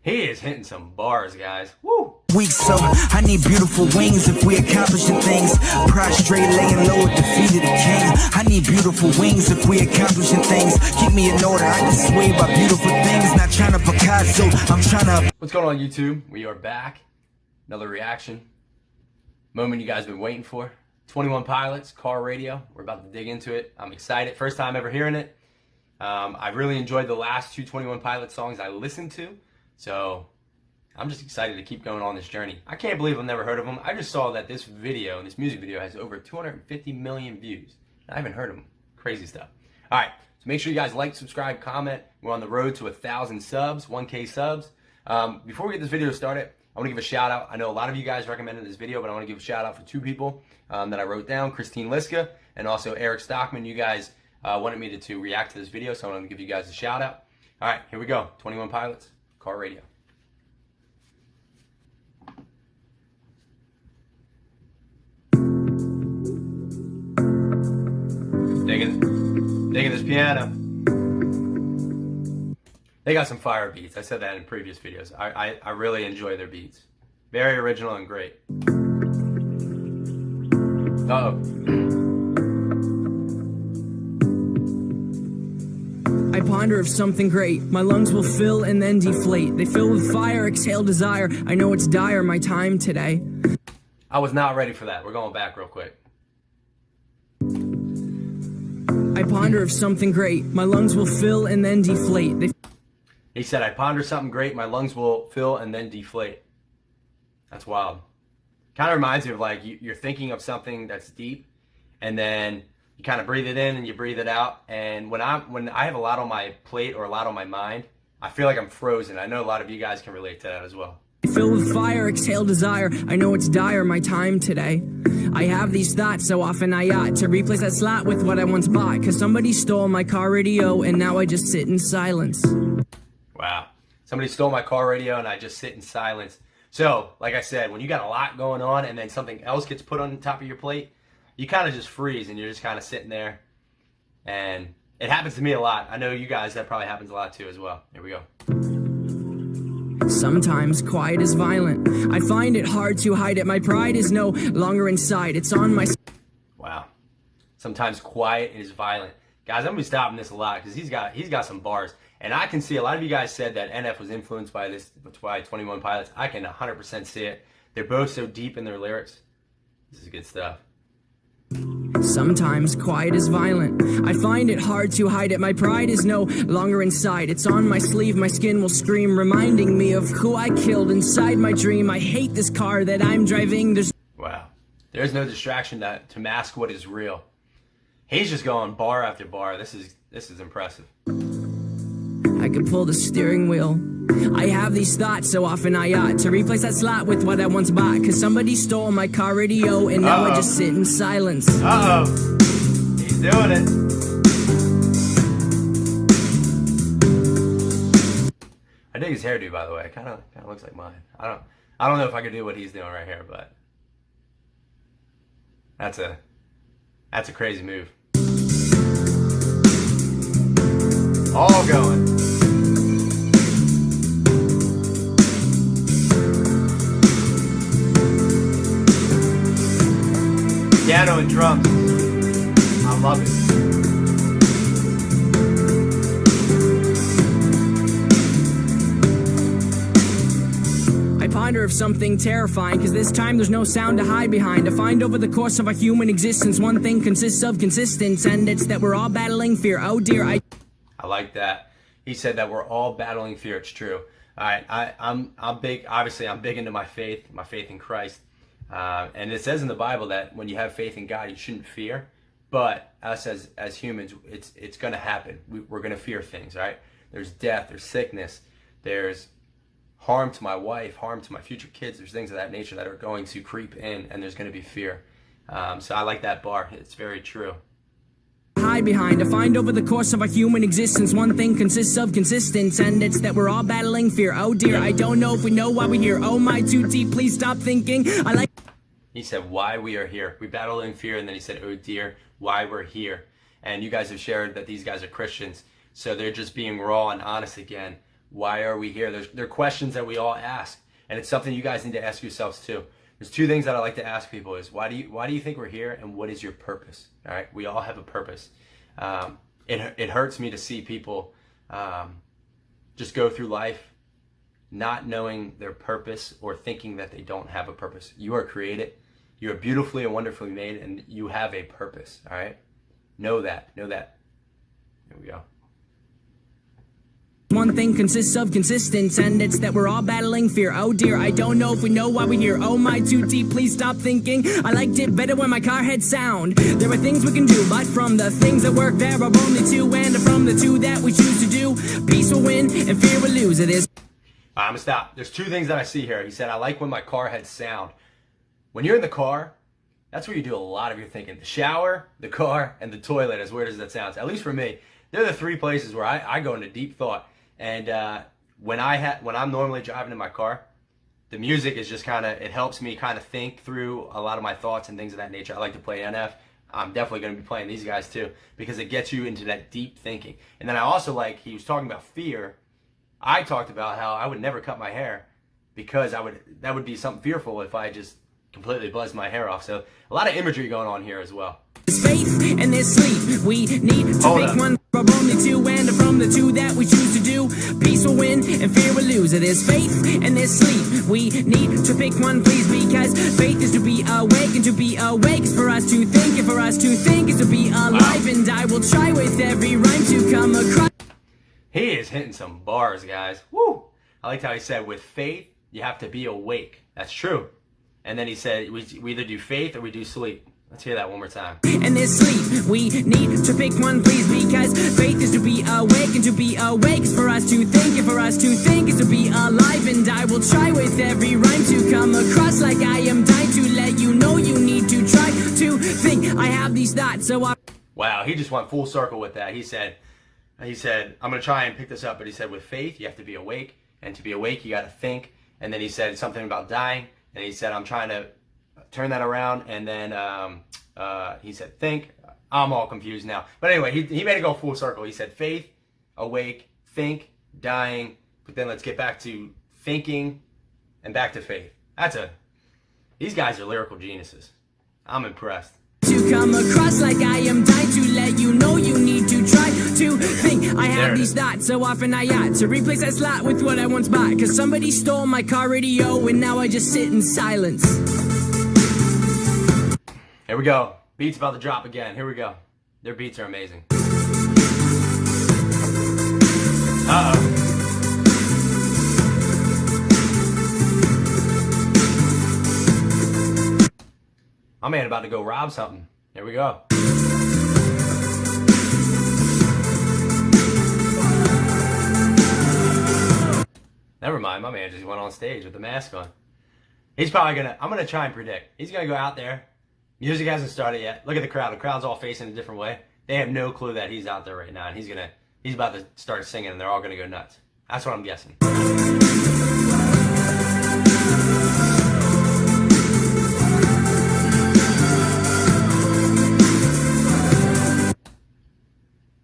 He is hitting some bars, guys. Woo! Weak, so I need beautiful wings if we accomplishing things. Prostrate, laying low at the feet of the king. I need beautiful wings if we accomplishing things. Keep me in order, I get swayed by beautiful things. Not trying to Picasso, I'm trying to. What's going on, YouTube? We are back. Another reaction. Moment you guys been waiting for. 21 Pilots, Car Radio. We're about to dig into it. I'm excited. First time ever hearing it. I really enjoyed the last two 21 Pilots songs I listened to. So I'm just excited to keep going on this journey. I can't believe I've never heard of them. I just saw that this video, this music video, has over 250 million views. I haven't heard of them. Crazy stuff. All right, so make sure you guys like, subscribe, comment. We're on the road to 1,000 subs, 1K subs. Before we get this video started, I want to give a shout out. I know a lot of you guys recommended this video, but I want to give a shout out for two people that I wrote down, Christine Liska and also Eric Stockman. You guys wanted me to react to this video, so I want to give you guys a shout out. All right, here we go. 21 Pilots, Car Radio. Digging this piano. They got some fire beats. I said that in previous videos. I really enjoy their beats. Very original and great. Uh-oh. I ponder of something great. My lungs will fill and then deflate. They fill with fire, exhale desire. I know it's dire, my time today. I was not ready for that. We're going back real quick. I ponder of something great. My lungs will fill and then deflate. He said, I ponder something great. My lungs will fill and then deflate. That's wild. Kind of reminds me of like you're thinking of something that's deep, and then you kind of breathe it in and you breathe it out. And when I have a lot on my plate or a lot on my mind, I feel like I'm frozen. I know a lot of you guys can relate to that as well. Fill with fire, exhale desire. I know it's dire, my time today. I have these thoughts so often I ought to replace that slot with what I once bought. Cause somebody stole my car radio and now I just sit in silence. Wow. Somebody stole my car radio and I just sit in silence. So, like I said, when you got a lot going on and then something else gets put on the top of your plate, you kind of just freeze and you're just kind of sitting there. And it happens to me a lot. I know you guys, that probably happens a lot too as well. Here we go. Sometimes quiet is violent. I find it hard to hide it. My pride is no longer inside. It's on my... Wow. Sometimes quiet is violent. Guys, I'm going to be stopping this a lot because he's got some bars. And I can see a lot of you guys said that NF was influenced by 21 Pilots. I can 100% see it. They're both so deep in their lyrics. This is good stuff. Sometimes quiet is violent. I find it hard to hide it. My pride is no longer inside. It's on my sleeve. My skin will scream, reminding me of who I killed inside my dream. I hate this car that I'm driving. Wow. There's no distraction to mask what is real. He's just going bar after bar. This is impressive. I could pull the steering wheel. I have these thoughts so often I ought to replace that slot with what I once bought. Cause somebody stole my car radio and now I just sit in silence. Uh-oh. He's doing it. I dig his hairdo, by the way. It kind of looks like mine. I don't know if I could do what he's doing right here, but that's a crazy move. All going. Piano and drums. I love it. I ponder of something terrifying, cause this time there's no sound to hide behind. To find over the course of our human existence, one thing consists of consistence, and it's that we're all battling fear. Oh dear, I like that. He said that we're all battling fear. It's true. All right, I'm big. Obviously, I'm big into my faith in Christ. And it says in the Bible that when you have faith in God, you shouldn't fear. But us as humans, it's going to happen. We're going to fear things, right? There's death, there's sickness, there's harm to my wife, harm to my future kids. There's things of that nature that are going to creep in, and there's going to be fear. So I like that bar. It's very true. Hide behind. To find over the course of our human existence, one thing consists of consistence, and it's that we're all battling fear. Oh dear, I don't know if we know why we're here. Oh my, too deep, please stop thinking. He said why we are here. We battle in fear, and then he said, oh dear, why we're here. And you guys have shared that these guys are Christians, so they're just being raw and honest again. Why are we here? There are questions that we all ask, and it's something you guys need to ask yourselves too. There's two things that I like to ask people is why do you think we're here, and what is your purpose? All right, we all have a purpose. It hurts me to see people just go through life not knowing their purpose or thinking that they don't have a purpose. You are created. You are beautifully and wonderfully made, and you have a purpose. All right, know that. Here we go. One thing consists of consistence, and it's that we're all battling fear. Oh dear, I don't know if we know why we're here. Oh my, too deep, please stop thinking. I liked it better when my car had sound. There are things we can do, but from the things that work, there are only two. And from the two that we choose to do, peace will win and fear will lose. It is. I'm gonna stop. There's two things that I see here. He said, I like when my car had sound. When you're in the car, that's where you do a lot of your thinking. The shower, the car, and the toilet, as weird as that sounds. At least for me, they're the three places where I go into deep thought. And when I'm normally driving in my car, the music is just it helps me kind of think through a lot of my thoughts and things of that nature. I like to play NF. I'm definitely going to be playing these guys too, because it gets you into that deep thinking. And then I also he was talking about fear. I talked about how I would never cut my hair because that would be something fearful if I just completely buzzed my hair off. So a lot of imagery going on here as well. There's faith and there's sleep. We need to pick one from only two, and from the two that we choose to do, peace will win and fear will lose. There's faith and there's sleep. We need to pick one, please, because faith is to be awake, and to be awake is for us to think, and for us to think is to be alive. And I will try with every rhyme to come across. He is hitting some bars, guys. Woo! I liked how he said, with faith, you have to be awake. That's true. And then he said, we either do faith or we do sleep. Let's hear that one more time. And there's sleep. We need to pick one, please, because faith is to be awake, and to be awake is for us to think, and for us to think is to be alive. And I will try with every rhyme to come across like I am dying to let you know you need to try to think. I have these thoughts, so I... Wow, he just went full circle with that. He said, I'm going to try and pick this up, but he said, with faith, you have to be awake, and to be awake, you got to think. And then he said something about dying, and he said, I'm trying to turn that around, and then he said think. I'm all confused now, but anyway, he made it go full circle. He said faith, awake, think, dying, but then let's get back to thinking and back to faith. These guys are lyrical geniuses. I'm impressed. To come across like I am dying to let you know you need to try to think. I have these thoughts so often I ought to replace that slot with what I once bought, cause somebody stole my car radio and now I just sit in silence. Here we go. Beats about to drop again. Here we go. Their beats are amazing. Uh-oh. My man about to go rob something. Here we go. Never mind, my man just went on stage with the mask on. He's probably I'm gonna try and predict. He's gonna go out there. Music hasn't started yet. Look at the crowd. The crowd's all facing a different way. They have no clue that he's out there right now, and he's about to start singing, and they're all gonna go nuts. That's what I'm guessing.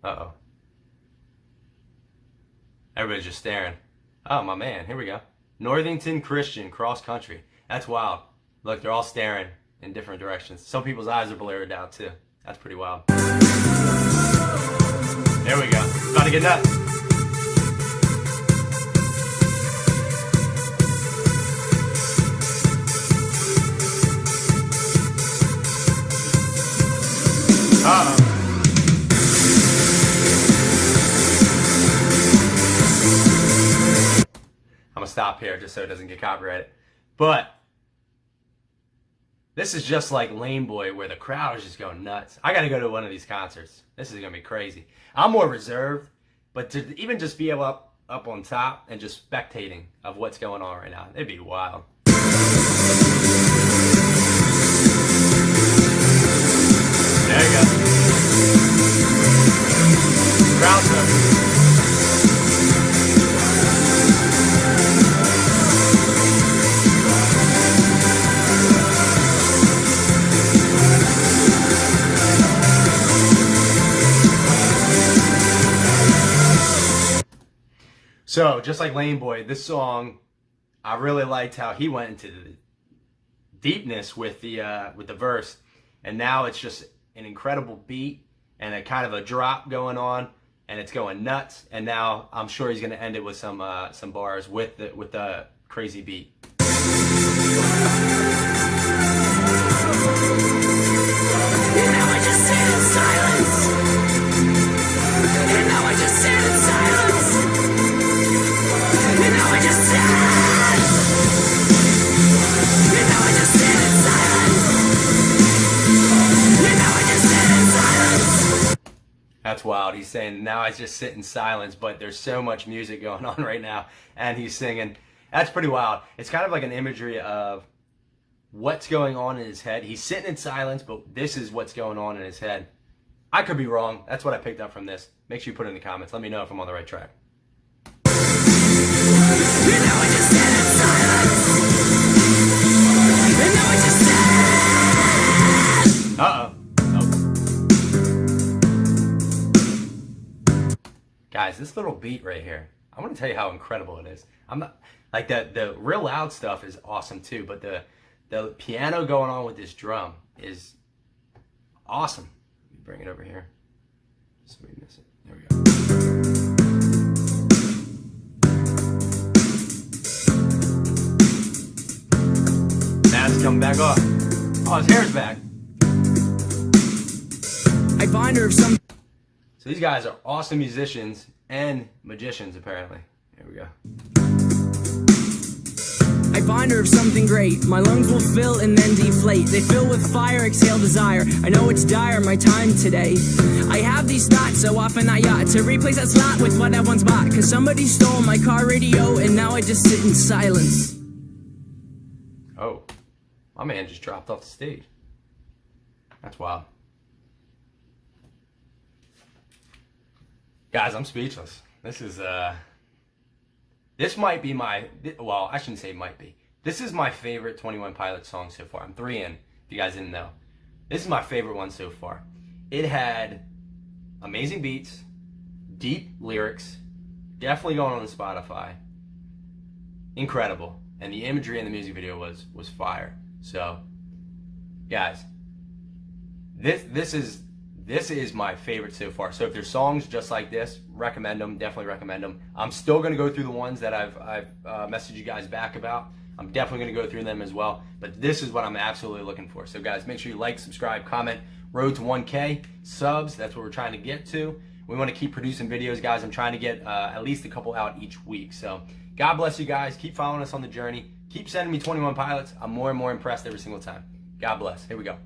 Uh-oh. Everybody's just staring. Oh, my man. Here we go. Northington Christian cross country. That's wild. Look, they're all staring in different directions. Some people's eyes are blurred out too. That's pretty wild. There we go. About to get nuts. Uh-oh. I'm gonna stop here just so it doesn't get copyrighted. But this is just like Lame Boy, where the crowd is just going nuts. I gotta go to one of these concerts. This is gonna be crazy. I'm more reserved, but to even just be able up on top and just spectating of what's going on right now, it'd be wild. There you go. Crowd's up. So just like Lane Boy, this song, I really liked how he went into the deepness with the verse, and now it's just an incredible beat and a kind of a drop going on, and it's going nuts. And now I'm sure he's going to end it with some bars with the crazy beat. And now I just sit in silence. And now I just sit in silence. And now I just sit. And now I just sit in silence. And now I just sit in silence. That's wild. He's saying, now I just sit in silence, but there's so much music going on right now, and he's singing. That's pretty wild. It's kind of like an imagery of what's going on in his head. He's sitting in silence, but this is what's going on in his head. I could be wrong. That's what I picked up from this. Make sure you put it in the comments. Let me know if I'm on the right track. And now I just sit in silence. And now I just sit. Uh-oh. Guys, this little beat right here, I want to tell you how incredible it is. I'm not like the real loud stuff is awesome too, but the piano going on with this drum is awesome. Let me bring it over here so we miss it. There we go. Now it's coming back off. Oh, his hair's back. I find her of some. So these guys are awesome musicians and magicians, apparently. Here we go. I find her of something great. My lungs will fill and then deflate. They fill with fire, exhale desire. I know it's dire, my time today. I have these thoughts so often I ought to replace that slot with what I once bought. Cause somebody stole my car radio and now I just sit in silence. Oh, my man just dropped off the stage. That's wild. Guys, I'm speechless. This might be my, well, I shouldn't say might be. This is my favorite 21 Pilots song so far. I'm 3 in, if you guys didn't know. This is my favorite one so far. It had amazing beats, deep lyrics, definitely going on the Spotify. Incredible. And the imagery in the music video was fire. So, guys, this is my favorite so far. So if there's songs just like this, recommend them. Definitely recommend them. I'm still going to go through the ones that I've messaged you guys back about. I'm definitely going to go through them as well. But this is what I'm absolutely looking for. So guys, make sure you like, subscribe, comment. Road to 1K subs. That's what we're trying to get to. We want to keep producing videos, guys. I'm trying to get at least a couple out each week. So God bless you guys. Keep following us on the journey. Keep sending me 21 Pilots. I'm more and more impressed every single time. God bless. Here we go.